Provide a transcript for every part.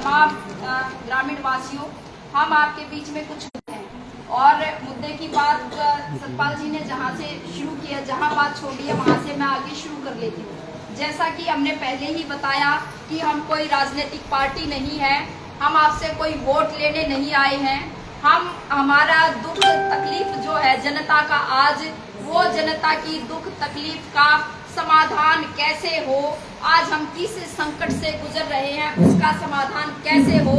तमाम ग्रामीण वासियों, हम आपके बीच में कुछ मुद्दे हैं और मुद्दे की बात सतपाल जी ने जहां से शुरू किया, जहां बात छोड़ी है वहां से मैं आगे शुरू कर लेती हूँ। जैसा कि हमने पहले ही बताया कि हम कोई राजनीतिक पार्टी नहीं है, हम आपसे कोई वोट लेने नहीं आए हैं। हम हमारा दुख तकलीफ जो है जनता का, आज वो जनता की दुख तकलीफ का समाधान कैसे हो, आज हम किस संकट से गुजर रहे हैं उसका समाधान कैसे हो,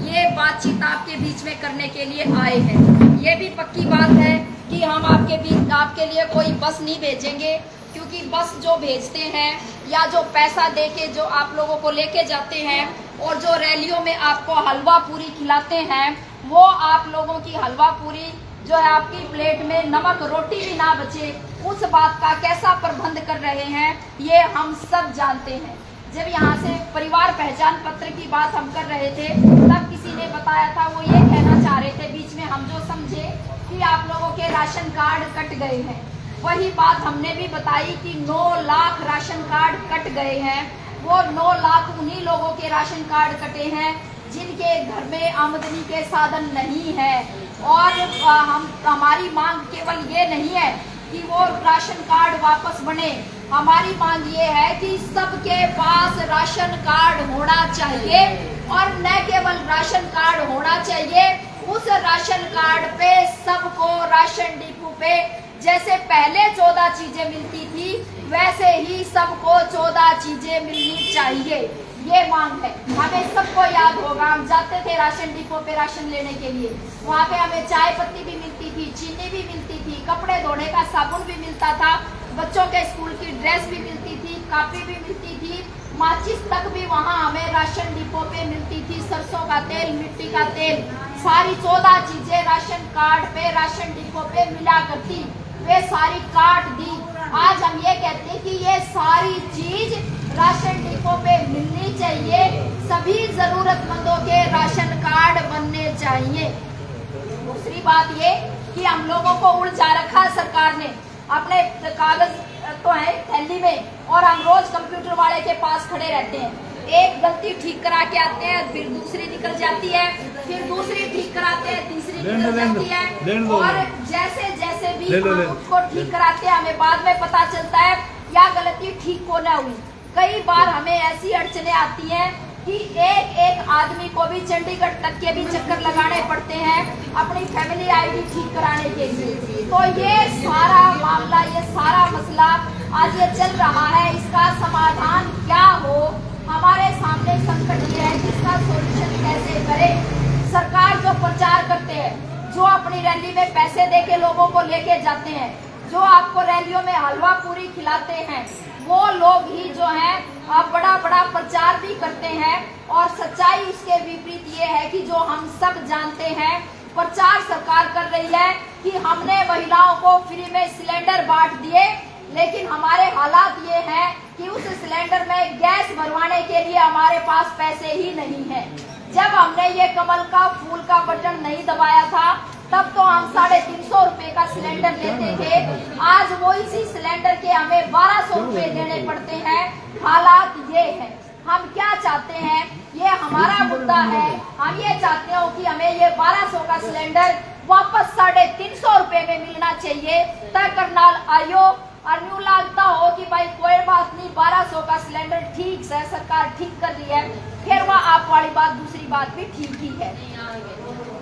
ये बातचीत आपके बीच में करने के लिए आए हैं। ये भी पक्की बात है कि हम आपके लिए कोई बस नहीं भेजेंगे, क्योंकि बस जो भेजते हैं या जो पैसा देके जो आप लोगों को लेके जाते हैं और जो रैलियों में आपको हलवा पूरी खिलाते हैं, वो आप लोगों की हलवा पूरी जो है आपकी प्लेट में नमक रोटी भी ना बचे, उस बात का कैसा प्रबंध कर रहे हैं ये हम सब जानते हैं। जब यहाँ से परिवार पहचान पत्र की बात हम कर रहे थे तब किसी ने बताया था, वो ये कहना चाह रहे थे बीच में, हम जो समझे कि आप लोगों के राशन कार्ड कट गए हैं। वही बात हमने भी बताई कि 9 लाख राशन कार्ड कट गए हैं। वो 9 लाख उन्हीं लोगों के राशन कार्ड कटे हैं जिनके घर में आमदनी के साधन नहीं है। और हमारी मांग केवल ये नहीं है कि वो राशन कार्ड वापस बने, हमारी मांग ये है कि सबके पास राशन कार्ड होना चाहिए, और न केवल राशन कार्ड होना चाहिए, उस राशन कार्ड पे सबको राशन डिपो पे जैसे पहले 14 चीजें मिलती थी वैसे ही सबको 14 चीजें मिलनी चाहिए, ये मांग है। हमें सबको याद होगा, हम जाते थे राशन डिपो पे राशन लेने के लिए, वहाँ पे हमें चाय पत्ती भी मिलती थी, चीनी भी मिलती थी, कपड़े धोने का साबुन भी मिलता था, बच्चों के स्कूल की ड्रेस भी मिलती थी, कॉपी भी मिलती थी, माचिस तक भी वहाँ हमें राशन डिपो पे मिलती थी, सरसों का तेल, मिट्टी का तेल, सारी 14 चीजें राशन कार्ड पे राशन डिपो पे मिला करती, वे सारी काट दी। आज हम ये कहते हैं कि ये सारी चीज राशन डिपो पे मिलनी चाहिए, सभी जरूरतमंदों के राशन कार्ड बनने चाहिए। दूसरी बात ये कि हम लोगों को उलझा रखा सरकार ने, अपने कागज तो है थैली में और हम रोज कंप्यूटर वाले के पास खड़े रहते हैं, एक गलती ठीक करा के आते हैं, फिर दूसरी निकल जाती है, फिर दूसरी ठीक कराते हैं, तीसरी निकल जाती है, और जैसे जैसे भी हम उसको ठीक कराते हैं हमें बाद में पता चलता है या गलती ठीक को न हुई। कई बार हमें ऐसी अड़चने आती हैं कि एक आदमी को भी चंडीगढ़ तक के भी चक्कर लगाने पड़ते हैं अपनी फैमिली आईडी ठीक कराने के लिए। तो ये सारा मामला, ये सारा मसला आज ये चल रहा है, इसका समाधान क्या हो, हमारे सामने संकट ये है, जिसका सोल्यूशन कैसे करें। सरकार जो प्रचार करते हैं, जो अपनी रैली में पैसे देके लोगों को लेके जाते हैं, जो आपको रैलियों में हलवा पूरी खिलाते हैं, वो लोग ही जो हैं बड़ा बड़ा प्रचार भी करते हैं, और सच्चाई उसके विपरीत ये है कि जो हम सब जानते हैं, प्रचार सरकार कर रही है कि हमने महिलाओं को फ्री में सिलेंडर बांट दिए, लेकिन हमारे हालात ये हैं कि उस सिलेंडर में गैस भरवाने के लिए हमारे पास पैसे ही नहीं है। जब हमने ये कमल का फूल का बटन नहीं दबाया था तब तो हम 350 रुपए का सिलेंडर लेते थे, आज वो इसी सिलेंडर के हमें 1200 रुपए देने पड़ते हैं। हालात ये है, हम क्या चाहते हैं, ये हमारा मुद्दा है, हम ये चाहते हो कि हमें ये 1200 का सिलेंडर वापस 350 रुपए में मिलना चाहिए। तय करनाल आयो और न्यू लगता हो कि भाई कोई बात नहीं, 1200 का सिलेंडर ठीक है, सरकार ठीक कर रही है, फिर वह आप वाली बात, दूसरी बात भी ठीक ही है।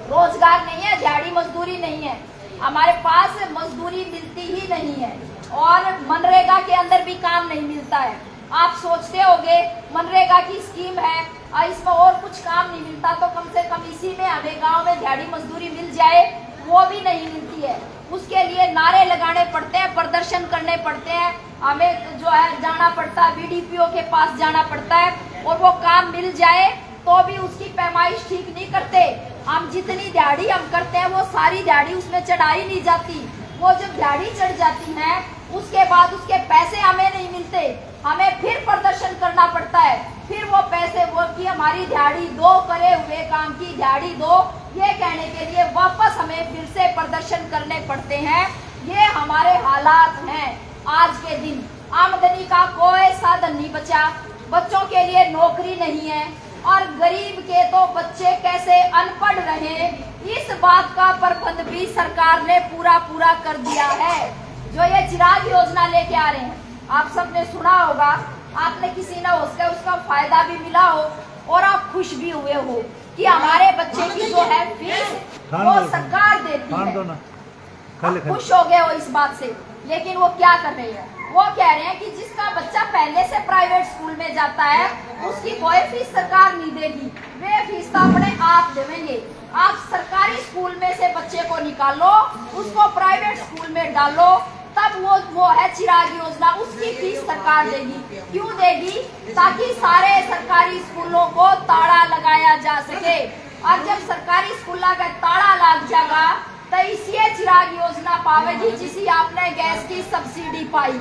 रोजगार नहीं है, दिहाड़ी मजदूरी नहीं है, हमारे पास मजदूरी मिलती ही नहीं है, और मनरेगा के अंदर भी काम नहीं मिलता है। आप सोचते होंगे मनरेगा की स्कीम है, इसमें और कुछ काम नहीं मिलता, तो कम से कम इसी में हमें गांव में दिहाड़ी मजदूरी मिल जाए, वो भी नहीं मिलती है। उसके लिए नारे लगाने पड़ते हैं, प्रदर्शन करने पड़ते हैं, हमें जो है जाना पड़ता है, बीडीपीओ के पास जाना पड़ता है, और वो काम मिल जाए तो भी उसकी पैमाइश ठीक नहीं करते। हम जितनी दिहाड़ी हम करते हैं वो सारी दिहाड़ी उसमें चढ़ाई नहीं जाती, वो जब दिहाड़ी चढ़ जाती है उसके बाद उसके पैसे हमें नहीं मिलते, हमें फिर प्रदर्शन करना पड़ता है, फिर वो पैसे वो कि हमारी दिहाड़ी दो, करे हुए काम की दिहाड़ी दो, ये कहने के लिए वापस हमें फिर से प्रदर्शन करने पड़ते हैं। ये हमारे हालात हैं आज के दिन। आमदनी का कोई साधन नहीं बचा, बच्चों के लिए नौकरी नहीं है, और गरीब के तो बच्चे कैसे अनपढ़ रहे, इस बात का प्रबंध भी सरकार ने पूरा कर दिया है। जो ये चिराग योजना लेके आ रहे हैं, आप सबने सुना होगा, आपने किसी ने उसका फायदा भी मिला हो और आप खुश भी हुए हो कि हमारे बच्चे की जो है फीस वो सरकार देती है, खुश हो गए हो इस बात से। लेकिन वो क्या कर रहे हैं, वो कह रहे हैं कि जिसका बच्चा पहले से प्राइवेट स्कूल में जाता है उसकी कोई फीस सरकार नहीं देगी, वे फीस तो अपने आप देंगे। आप सरकारी स्कूल में से बच्चे को निकालो, उसको प्राइवेट स्कूल में डालो, तब वो है चिराग योजना, उसकी फीस सरकार देगी। क्यों देगी? ताकि सारे सरकारी स्कूलों को ताला लगाया जा सके। और जब सरकारी स्कूल का ताला लग जाएगा तो इसी चिराग योजना पावेगी, जिसे आपने गैस की सब्सिडी पाई।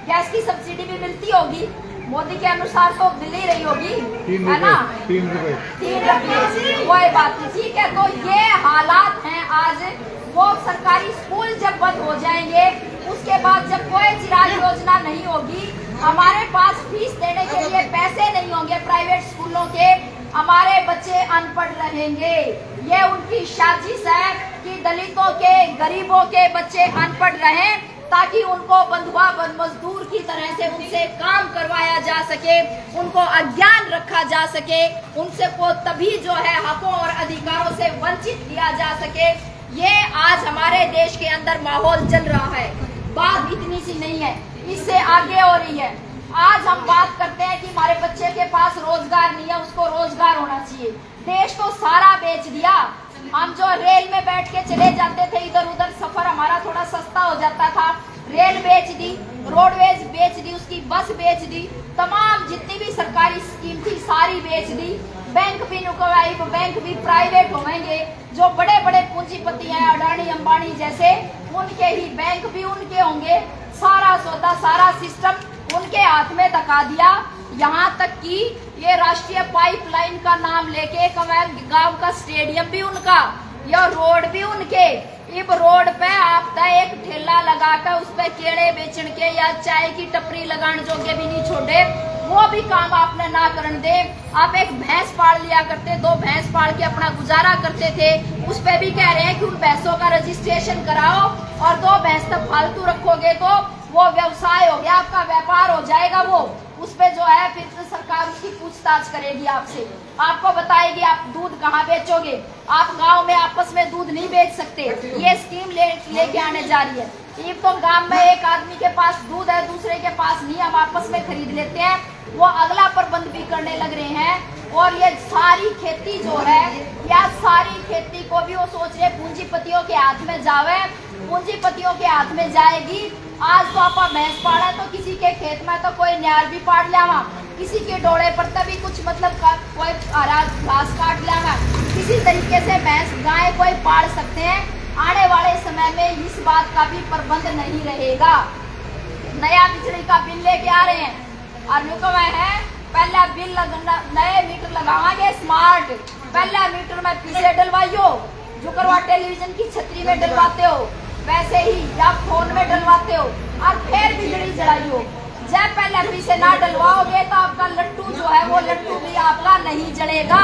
गैस की सब्सिडी भी मिलती होगी, मोदी के अनुसार तो मिल ही रही होगी, है ना, 3 रुपए। कोई बात नहीं, ठीक है। तो ये हालात हैं आज। वो सरकारी स्कूल जब बंद हो जाएंगे, उसके बाद जब कोई चिराग योजना नहीं होगी, हमारे पास फीस देने के लिए पैसे नहीं होंगे प्राइवेट स्कूलों के, हमारे बच्चे अनपढ़ रहेंगे। ये उनकी साजिश है कि दलितों के, गरीबों के बच्चे अनपढ़ रहें, ताकि उनको बंधुआ मजदूर की तरह से उनसे काम करवाया जा सके, उनको अज्ञान रखा जा सके, उनसे को तभी जो है हकों और अधिकारों से वंचित किया जा सके। ये आज हमारे देश के अंदर माहौल चल रहा है। बात इतनी सी नहीं है, इससे आगे हो रही है। आज हम बात करते हैं कि हमारे बच्चे के पास रोजगार नहीं है, उसको रोजगार होना चाहिए। देश तो सारा बेच दिया। हम जो रेल में बैठ के चले जाते थे, इधर उधर सफर हमारा थोड़ा सस्ता हो जाता था, रेल बेच दी, रोडवेज बेच दी, उसकी बस बेच दी, तमाम जितनी भी सरकारी स्कीम थी सारी बेच दी। बैंक भी नुकवाई, बैंक भी प्राइवेट होंगे। जो बड़े बड़े पूंजीपति हैं, अडानी अंबानी जैसे, उनके ही बैंक भी उनके होंगे। सारा सौदा, सारा सिस्टम उनके हाथ में धका दिया। यहाँ तक कि ये राष्ट्रीय पाइपलाइन का नाम लेके गांव का स्टेडियम भी उनका, यह रोड भी उनके। इब रोड पे आप एक ठेला लगाकर उस पे केड़े बेचन के या चाय की टपरी लगाने जोगे भी नहीं छोड़े, वो भी काम आपने ना करन दे। आप एक भैंस पाल लिया करते, 2 भैंस पाल के अपना गुजारा करते थे, उस पे भी कह रहे हैं कि उन भैंसों का रजिस्ट्रेशन कराओ, और 2 भैंस तक फालतू रखोगे तो वो व्यवसाय हो गया, आपका व्यापार हो जाएगा। वो उस पे जो है फिर सरकार उसकी पूछताछ करेगी आपसे, आपको बताएगी आप दूध कहाँ बेचोगे। आप गांव में आपस में दूध नहीं बेच सकते, ये स्कीम लेके आने जा रही है। ये तो गांव में एक आदमी के पास दूध है, दूसरे के पास नहीं, हम आपस में खरीद लेते हैं, वो अगला प्रबंध भी करने लग रहे हैं। और ये सारी खेती जो है, या सारी खेती को भी वो सोच रहे पूंजीपतियों के हाथ में जावे, पूंजीपतियों के हाथ में जाएगी। आज तो आप भैंस पाड़ा तो किसी के खेत में तो कोई न्यार भी पाड़ लिया, किसी के डोड़े पर तभी कुछ मतलब कोई हरा घास काट लिया, किसी तरीके से भैंस गाय कोई पाड़ सकते हैं। आने वाले समय में इस बात का भी प्रबंध नहीं रहेगा। नया बिजली का बिल लेके आ रहे हैं, और नुकवा है पहला बिल नए मीटर लगावांगे स्मार्ट, पहला मीटर में पीछे डलवाइयो, जो करवा टेलीविजन की छतरी में डलवाते हो वैसे ही, या फोन में डलवाते हो, और फिर बिजली जलाइयो। जब पहले पीछे ना डलवाओगे तो आपका लट्टू जो है वो लट्टू भी आपका नहीं जलेगा।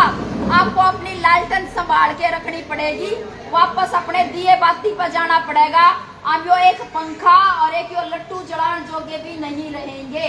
आपको अपनी लालटेन संभाल के रखनी पड़ेगी, वापस अपने दिए बाती पर जाना पड़ेगा। अब यो एक पंखा और एक यो लट्टू जलाने जोगे भी नहीं रहेंगे।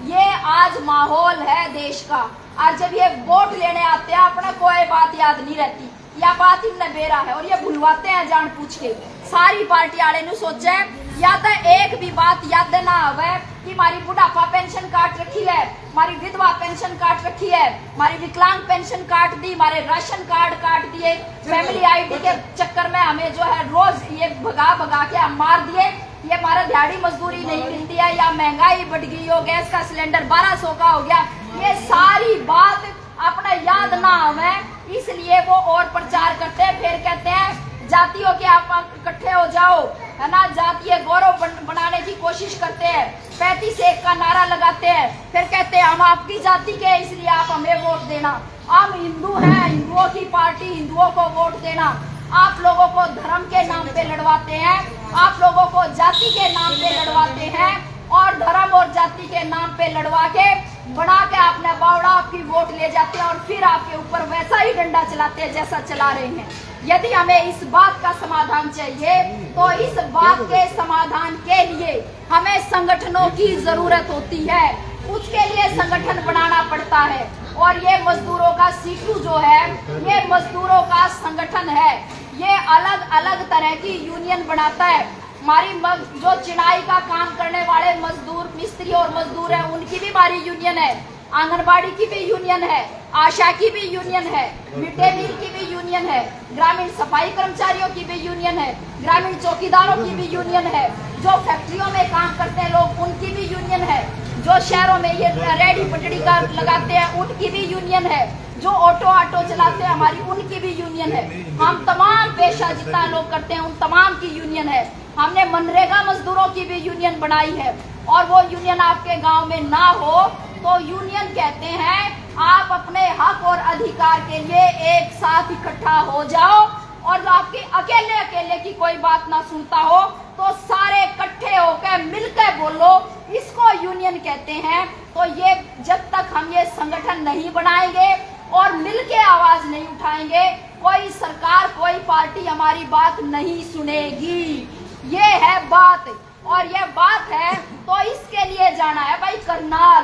ये आज माहौल है देश का। और जब ये वोट लेने आते हैं, अपना कोई बात याद नहीं रहती, या बात इनने बेरा है, और ये भूलवाते हैं जान पूछ के। सारी पार्टी वाले ने सोचा या तो एक भी बात याद ना आवे कि हमारी बुढ़ापा पेंशन काट रखी है, हमारी विधवा पेंशन काट रखी है, हमारी विकलांग पेंशन काट दी, हमारे राशन कार्ड काट दिए, फैमिली आईडी के चक्कर में हमें जो है रोज ये भगा के हम मार दिए, ये हमारा दिहाड़ी मजदूरी नहीं मिलती है, या महंगाई बढ़ गई हो, गैस का सिलेंडर 1200 का हो गया। ये सारी बात अपना याद ना आवे, इसलिए वो और प्रचार करते हैं। फिर कहते हैं जातियों के आप इकट्ठे हो जाओ, है ना, जातीय गौरव बनाने की कोशिश करते हैं, 35-1 का नारा लगाते हैं, फिर कहते हैं हम आपकी जाति के हैं इसलिए आप हमें वोट देना। हम हिंदू हैं, हिंदुओं की पार्टी, हिंदुओं को वोट देना। आप लोगों को धर्म के नाम पे लड़वाते हैं, आप लोगों को जाति के नाम पे लड़वाते हैं, और धर्म और जाति के नाम पे लड़वा के बना के आपने बावड़ा आपकी वोट ले जाते हैं और फिर आपके ऊपर वैसा ही डंडा चलाते हैं जैसा चला रहे हैं। यदि हमें इस बात का समाधान चाहिए तो इस बात के समाधान के लिए हमें संगठनों की जरूरत होती है। उसके लिए संगठन बनाना पड़ता है और ये मजदूरों का सीटू जो है ये मजदूरों का संगठन है। ये अलग अलग तरह की यूनियन बनाता है। हमारी जो चिनाई का काम करने वाले मजदूर मिस्त्री और मजदूर है उनकी भी हमारी यूनियन है, आंगनबाड़ी की भी यूनियन है, आशा की भी यूनियन है, मिड डे मील की भी यूनियन है, ग्रामीण सफाई कर्मचारियों की भी यूनियन है, ग्रामीण चौकीदारों की भी यूनियन है, जो फैक्ट्रियों में काम करते हैं लोग उनकी भी यूनियन है, जो शहरों में ये रेडी पटड़ी का लगाते हैं उनकी भी यूनियन है, जो ऑटो चलाते हैं हमारी उनकी भी यूनियन है। हम तमाम पेशा जितना लोग करते हैं उन तमाम की यूनियन है। हमने मनरेगा मजदूरों की भी यूनियन बनाई है और वो यूनियन आपके गांव में ना हो तो यूनियन कहते हैं आप अपने हक और अधिकार के लिए एक साथ इकट्ठा हो जाओ और जो आपकी अकेले अकेले की कोई बात ना सुनता हो तो सारे इकट्ठे होकर मिलकर बोलो, इसको यूनियन कहते हैं। तो ये जब तक हम ये संगठन नहीं बनाएंगे और मिलके आवाज नहीं उठाएंगे कोई सरकार कोई पार्टी हमारी बात नहीं सुनेगी। ये है बात और ये बात है तो इसके लिए जाना है भाई करनाल।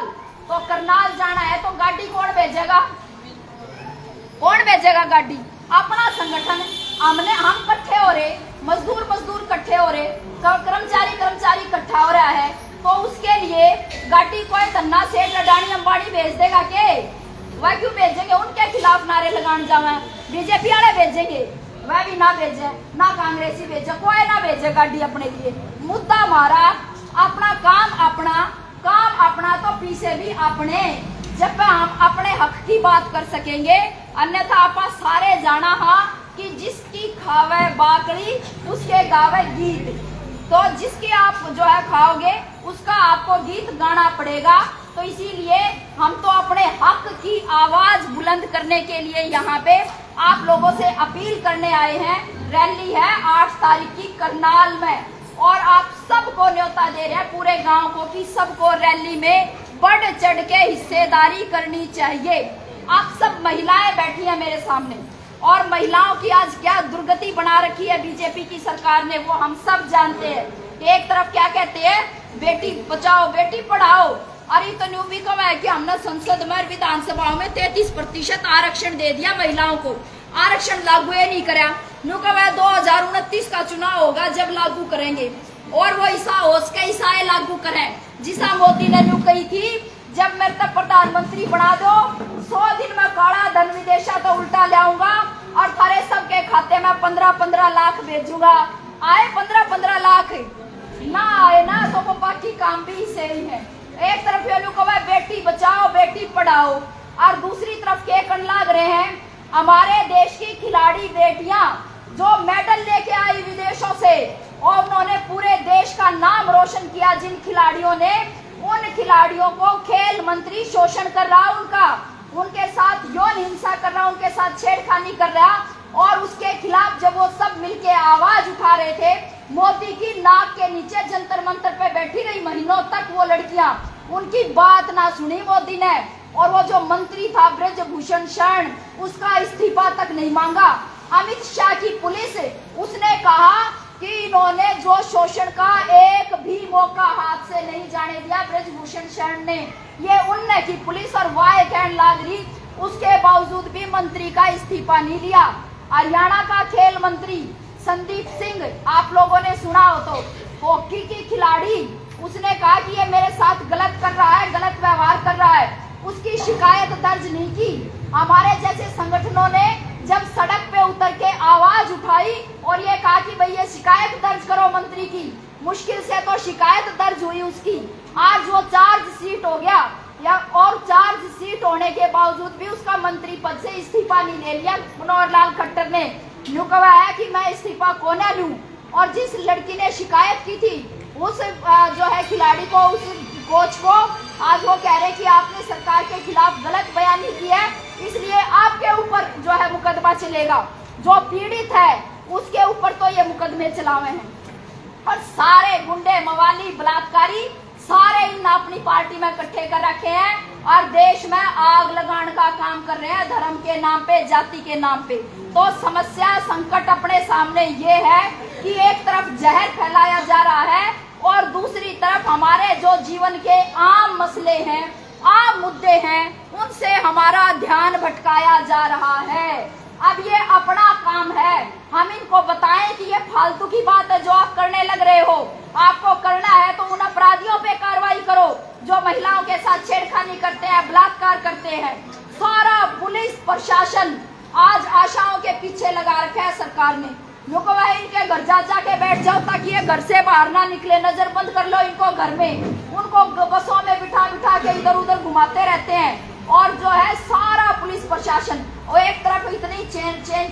तो करनाल जाना है तो गाड़ी कौन भेजेगा? कौन भेजेगा गाड़ी? अपना संगठन। हम इकट्ठे हो रहे, मजदूर इकट्ठे हो रहे, कर्मचारी इकट्ठा हो रहा है तो उसके लिए गाड़ी कोई धन्ना सेठ अडानी अंबानी भेज देगा के? वह क्यों भेजेंगे? उनके खिलाफ नारे लगाने जावे बीजेपी वाले भेजेंगे, वह भी ना भेजे, ना कांग्रेसी भेजे, कोई ना भेजे गाड़ी अपने लिए। मुद्दा हमारा अपना काम अपना तो पीछे भी अपने। जब हम अपने हक की बात कर सकेंगे, अन्यथा आप सारे जाना हा कि जिसकी खावे बाकड़ी उसके गावे गीत। तो जिसकी आप जो है खाओगे उसका आपको गीत गाना पड़ेगा। तो इसीलिए हम तो अपने हक की आवाज बुलंद करने के लिए यहाँ पे आप लोगों से अपील करने आए हैं। रैली है 8 तारीख की करनाल में और आप सबको न्योता दे रहे हैं पूरे गांव को कि सबको रैली में बढ़ चढ़ के हिस्सेदारी करनी चाहिए। आप सब महिलाएं बैठी हैं मेरे सामने और महिलाओं की आज क्या दुर्गति बना रखी है बीजेपी की सरकार ने वो हम सब जानते हैं। एक तरफ क्या कहते हैं बेटी बचाओ बेटी पढ़ाओ, अरे तो न्यू भी कम है कि हमने संसद में विधानसभा में 33% आरक्षण दे दिया महिलाओं को, आरक्षण लागू ये नहीं करा। न्यू कम है 2029 का चुनाव होगा जब लागू करेंगे और वो ईसा होश के ईसाए लागू करें जिसा मोदी ने न्यू कही थी जब मेरे तक प्रधानमंत्री बना दो 100 दिन में काला धन विदेशा तो उल्टा लाऊंगा और थारे सबके खाते में 15-15 लाख भेजूंगा। आए 15-15 लाख ना आए ना तो वो बाकी काम भी से ही है। एक तरफ ये लोग बेटी बचाओ बेटी पढ़ाओ और दूसरी तरफ के कन लाग रहे हैं हमारे देश की खिलाड़ी बेटियां जो मेडल लेके आई विदेशों से और उन्होंने पूरे देश का नाम रोशन किया। जिन खिलाड़ियों ने उन खिलाड़ियों को खेल मंत्री शोषण कर रहा, उनके साथ यौन हिंसा कर रहा, उनके साथ छेड़खानी कर रहा और उसके खिलाफ जब वो सब मिलके आवाज उठा रहे थे मोदी की नाक के नीचे जंतर मंतर पे बैठी रही महीनों तक वो लड़कियां, उनकी बात ना सुनी मोदी ने। और वो जो मंत्री था ब्रजभूषण शरण उसका इस्तीफा तक नहीं मांगा। अमित शाह की पुलिस उसने कहा कि इन्होंने जो शोषण का एक भी मौका हाथ से नहीं जाने दिया ब्रजभूषण शरण ने, ये उनने की पुलिस और वाय कहन लाग रही, उसके बावजूद भी मंत्री का इस्तीफा नहीं लिया। हरियाणा का खेल मंत्री संदीप सिंह आप लोगों ने सुना हो तो हॉकी की खिलाड़ी, उसने कहा कि ये मेरे साथ गलत कर रहा है, गलत व्यवहार कर रहा है, उसकी शिकायत दर्ज नहीं की। हमारे जैसे संगठनों ने जब सड़क पे उतर के आवाज उठाई और ये कहा कि भाई ये शिकायत दर्ज करो मंत्री की, मुश्किल से तो शिकायत दर्ज हुई उसकी। आज वो चार्ज शीट हो गया या और चार्ज शीट होने के बावजूद भी उसका मंत्री पद से इस्तीफा नहीं ले लिया। मनोहर लाल खट्टर ने यूं कहा है कि मैं इस्तीफा को ना लूं और जिस लड़की ने शिकायत की थी उस जो है खिलाड़ी को, उस कोच को, आज वो कह रहे कि आपने सरकार के खिलाफ गलत बयानी की है इसलिए आपके ऊपर जो है मुकदमा चलेगा। जो पीड़ित है उसके ऊपर तो ये मुकदमे चलावे हैं और सारे गुंडे मवाली बलात्कारी सारे इन अपनी पार्टी में इकट्ठे कर रखे हैं और देश में आग लगाने का काम कर रहे हैं धर्म के नाम पे, जाति के नाम पे। तो समस्या संकट अपने सामने ये है कि एक तरफ जहर फैलाया जा रहा है और दूसरी तरफ हमारे जो जीवन के आम मसले हैं, आम मुद्दे हैं, उनसे हमारा ध्यान भटकाया जा रहा है। अब ये अपना काम है, हम इनको बताएं कि ये फालतू की बात है जो आप करने लग रहे हो। आपको करना है तो उन अपराधियों पे कार्रवाई करो जो महिलाओं के साथ छेड़खानी करते हैं, बलात्कार करते हैं। सारा पुलिस प्रशासन आज आशाओं के पीछे लगा रखा है सरकार ने। लोगों इनके घर जा के बैठ जाओ ताकि ये घर से बाहर ना निकले, नजर बंद कर लो इनको घर में। उनको बसों में बिठा के इधर उधर घुमाते रहते हैं। और जो है सारा पुलिस प्रशासन, और एक तरफ इतनी चैन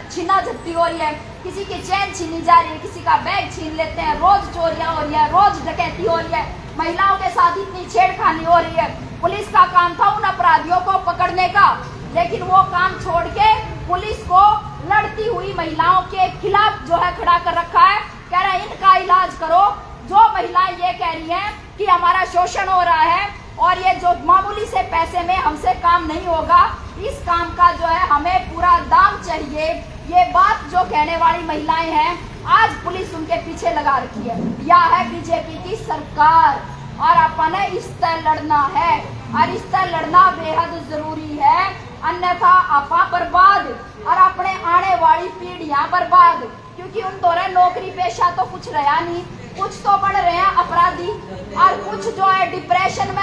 छीना झपटी हो रही है, किसी की चैन छीनी जा रही है, किसी का बैग छीन लेते हैं, रोज चोरियां हो रही है, रोज डकैती हो रही है, महिलाओं के साथ इतनी छेड़खानी हो रही है। पुलिस का काम था उन अपराधियों को पकड़ने का, लेकिन वो काम छोड़ के पुलिस को लड़ती हुई महिलाओं के खिलाफ जो है खड़ा कर रखा है। कह रहा है इनका इलाज करो। जो महिलाएं ये कह रही हैं कि हमारा शोषण हो रहा है और ये जो मामूली से पैसे में हमसे काम नहीं होगा, इस काम का जो है हमें पूरा दाम चाहिए, ये बात जो कहने वाली महिलाएं हैं, आज पुलिस उनके पीछे लगा रखी है। यह है बीजेपी की सरकार और अपन इससे लड़ना है और इससे लड़ना बेहद जरूरी है, अन्यथा आपा बर्बाद और अपने आने वाली पीढ़ियां बर्बाद। क्योंकि उन दौरान नौकरी पेशा तो कुछ रहा नहीं, कुछ तो बढ़ रहे हैं अपराधी और कुछ जो है डिप्रेशन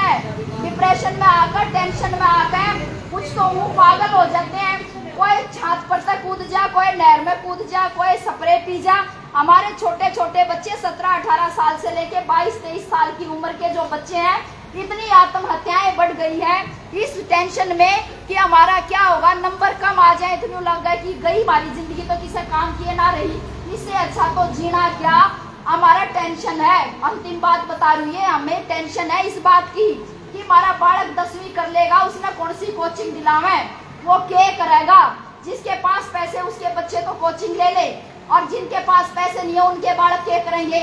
में आकर, टेंशन में आकर कुछ तो वो पागल हो जाते हैं। कोई छात पर से कूद जा, कोई नहर में कूद जा, कोई स्प्रे पी जा। हमारे छोटे छोटे बच्चे 17-18 साल से लेके 22-23 साल की उम्र के जो बच्चे हैं, इतनी आत्महत्याएं बढ़ गई है इस टेंशन में कि हमारा क्या होगा, नंबर कम आ जाए, इतनी लग गए कि गई हमारी जिंदगी तो किसी काम किए ना रही, इससे अच्छा तो जीना क्या। हमारा टेंशन है, अंतिम बात बता रही है, हमें टेंशन है इस बात की कि हमारा बालक 10वीं कर लेगा, उसने कौन सी कोचिंग दिलावे, वो क्या करेगा। जिसके पास पैसे उसके बच्चे तो कोचिंग ले ले, और जिनके पास पैसे नहीं है उनके बालक क्या करेंगे,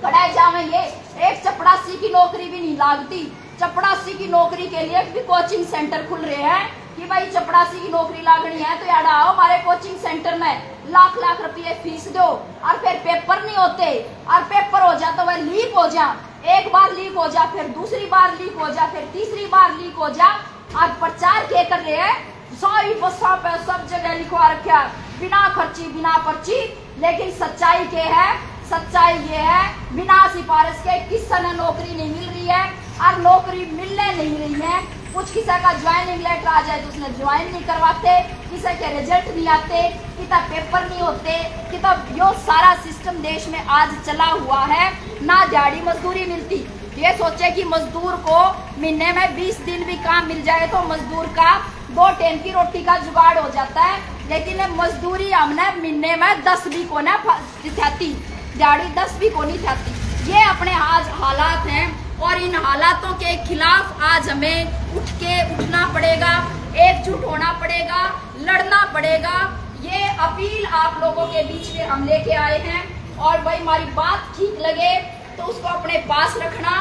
कड़ाए जाएंगे। एक चपड़ासी की नौकरी भी नहीं लागती, चपड़ासी की नौकरी के लिए भी कोचिंग सेंटर खुल रहे हैं कि भाई चपड़ासी की नौकरी लागनी है तो यार आओ हमारे कोचिंग सेंटर में, लाख रुपये फीस दो। और फिर पेपर नहीं होते, और पेपर हो जा तो वह लीक हो जा, एक बार लीक हो जा, फिर दूसरी बार लीक हो जा, फिर तीसरी बार लीक हो जा। और प्रचार क्या कर रहे हैं, सारी बसा पे सब जगह लिखवा रखा, बिना खर्ची बिना पर्ची। लेकिन सच्चाई क्या है, सच्चाई ये है बिना सिफारिश के किसी ने नौकरी नहीं मिल रही है और नौकरी मिलने नहीं रही है। कुछ किसी का ज्वाइनिंग लेटर आ जाए तो उसने ज्वाइन नहीं करवाते, किसी के रिजल्ट नहीं आते, कितना पेपर नहीं होते, कितना यो सारा सिस्टम देश में आज चला हुआ है। ना दिहाड़ी मजदूरी मिलती, ये सोचे कि मजदूर को महीने में 20 दिन भी काम मिल जाए तो मजदूर का 2 टाइम की रोटी का जुगाड़ हो जाता है। लेकिन मजदूरी हमने महीने में 10 भी को ना दिखाती, दिहाड़ी 10 भी को नहीं जाती। ये अपने आज हालात हैं और इन हालातों के खिलाफ आज हमें उठना पड़ेगा, एकजुट होना पड़ेगा, लड़ना पड़ेगा। ये अपील आप लोगों के बीच में हम लेके आए हैं। और भाई हमारी बात ठीक लगे तो उसको अपने पास रखना,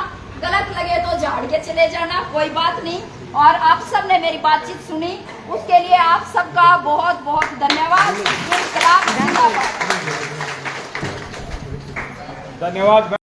गलत लगे तो झाड़ के चले जाना, कोई बात नहीं। और आप सब ने मेरी बातचीत सुनी, उसके लिए आप सबका बहुत बहुत धन्यवाद। धन्यवाद।